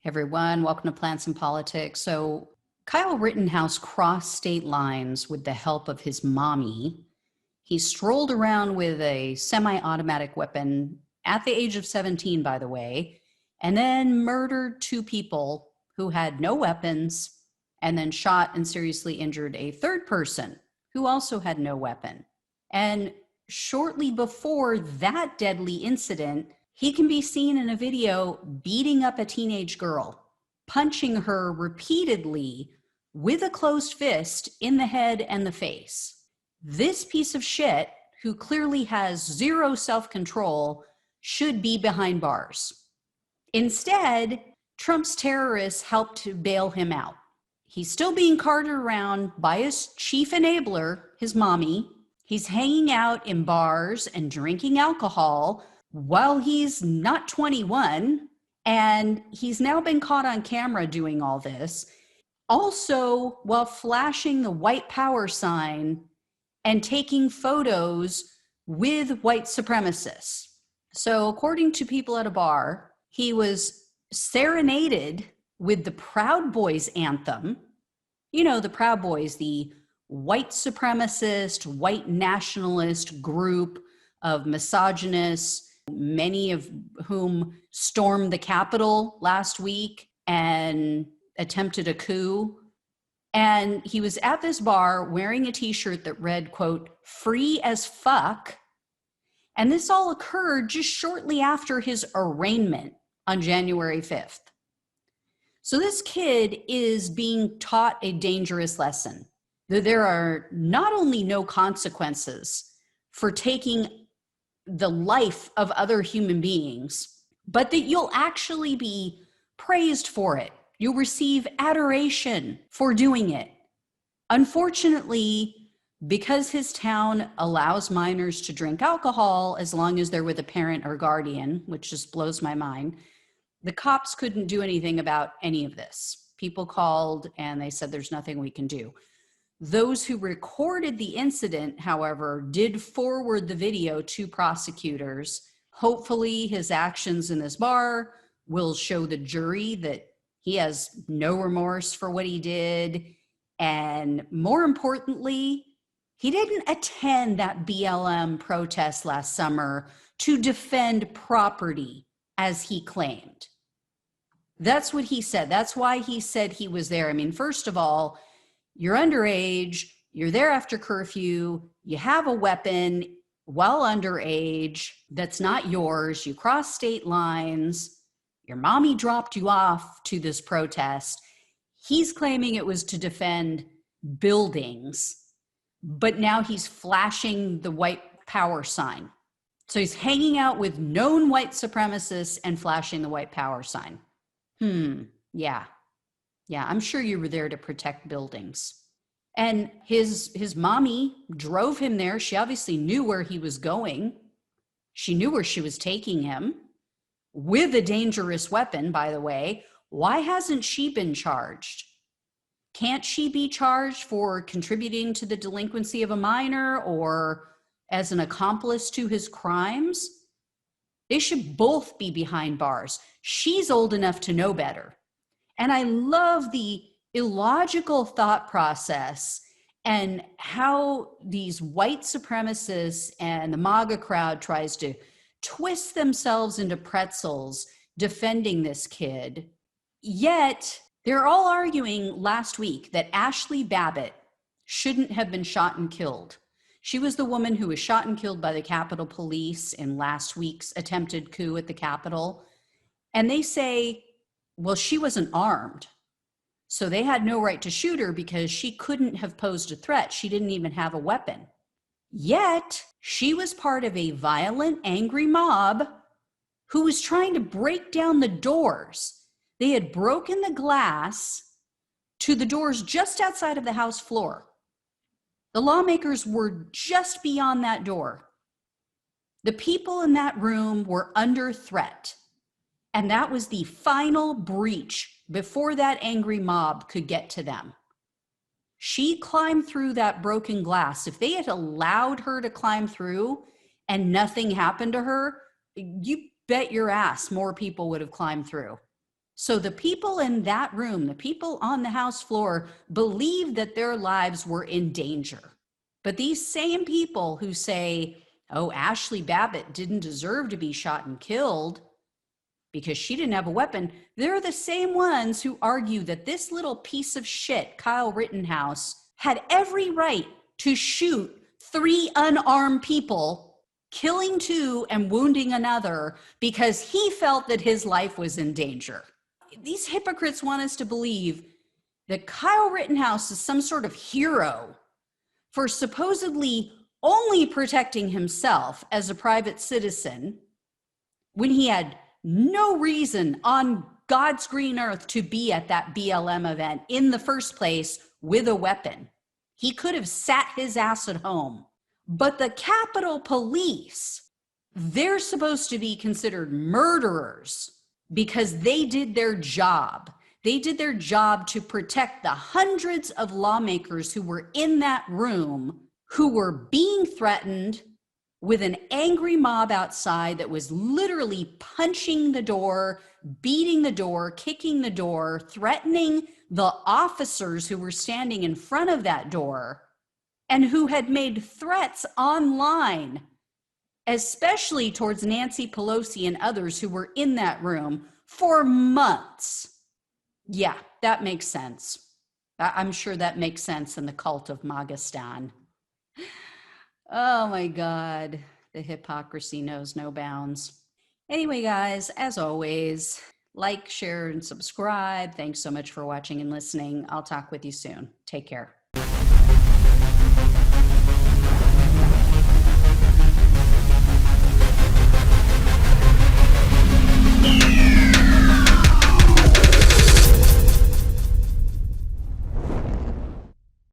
Everyone, welcome to Plants and Politics. So, Kyle Rittenhouse crossed state lines with the help of his mommy. He strolled around with a semi-automatic weapon at the age of 17, by the way, and then murdered two people who had no weapons, and then shot and seriously injured a third person who also had no weapon. And shortly before that deadly incident, he can be seen in a video beating up a teenage girl, punching her repeatedly with a closed fist in the head and the face. This piece of shit, who clearly has zero self-control, should be behind bars. Instead, Trump's terrorists helped to bail him out. He's still being carted around by his chief enabler, his mommy. He's hanging out in bars and drinking alcohol while he's not 21, and he's now been caught on camera doing all this, also while flashing the white power sign and taking photos with white supremacists. So according to people at a bar, he was serenaded with the Proud Boys anthem. You know, the Proud Boys, the white supremacist, white nationalist group of misogynists, many of whom stormed the Capitol last week and attempted a coup. And he was at this bar wearing a t-shirt that read, quote, "free as fuck." And this all occurred just shortly after his arraignment on January 5th. So this kid is being taught a dangerous lesson, that there are not only no consequences for taking the life of other human beings, but that you'll actually be praised for it. You'll receive adoration for doing it. Unfortunately, because his town allows minors to drink alcohol as long as they're with a parent or guardian, which just blows my mind, the cops couldn't do anything about any of this. People called and they said there's nothing we can do. Those who recorded the incident, however, did forward the video to prosecutors. Hopefully his actions in this bar will show the jury that he has no remorse for what he did. And more importantly, he didn't attend that BLM protest last summer to defend property, as he claimed. That's what he said. That's why he said he was there. I mean, first of all, you're underage, you're there after curfew, you have a weapon while underage that's not yours, you cross state lines, your mommy dropped you off to this protest. He's claiming it was to defend buildings, but now he's flashing the white power sign. So he's hanging out with known white supremacists and flashing the white power sign. Yeah, I'm sure you were there to protect buildings. And his mommy drove him there. She obviously knew where he was going. She knew where she was taking him with a dangerous weapon, by the way. Why hasn't she been charged? Can't she be charged for contributing to the delinquency of a minor or as an accomplice to his crimes? They should both be behind bars. She's old enough to know better. And I love the illogical thought process and how these white supremacists and the MAGA crowd tries to twist themselves into pretzels defending this kid. Yet they're all arguing last week that Ashley Babbitt shouldn't have been shot and killed. She was the woman who was shot and killed by the Capitol Police in last week's attempted coup at the Capitol. And they say, well, she wasn't armed, so they had no right to shoot her because she couldn't have posed a threat. She didn't even have a weapon. Yet, she was part of a violent, angry mob who was trying to break down the doors. They had broken the glass to the doors just outside of the House floor. The lawmakers were just beyond that door. The people in that room were under threat. And that was the final breach before that angry mob could get to them. She climbed through that broken glass. If they had allowed her to climb through and nothing happened to her, you bet your ass more people would have climbed through. So the people in that room, the people on the House floor, believed that their lives were in danger. But these same people who say, oh, Ashley Babbitt didn't deserve to be shot and killed because she didn't have a weapon, they're the same ones who argue that this little piece of shit, Kyle Rittenhouse, had every right to shoot 3 unarmed people, killing 2 and wounding another because he felt that his life was in danger. These hypocrites want us to believe that Kyle Rittenhouse is some sort of hero for supposedly only protecting himself as a private citizen when he had no reason on God's green earth to be at that BLM event in the first place with a weapon. He could have sat his ass at home. But the Capitol Police, they're supposed to be considered murderers because they did their job. They did their job to protect the hundreds of lawmakers who were in that room, who were being threatened with an angry mob outside that was literally punching the door, beating the door, kicking the door, threatening the officers who were standing in front of that door, and who had made threats online, especially towards Nancy Pelosi and others who were in that room for months. Yeah, that makes sense. I'm sure that makes sense in the cult of Magistan. Oh my God, the hypocrisy knows no bounds. Anyway, guys, as always, like, share, and subscribe. Thanks so much for watching and listening. I'll talk with you soon. Take care.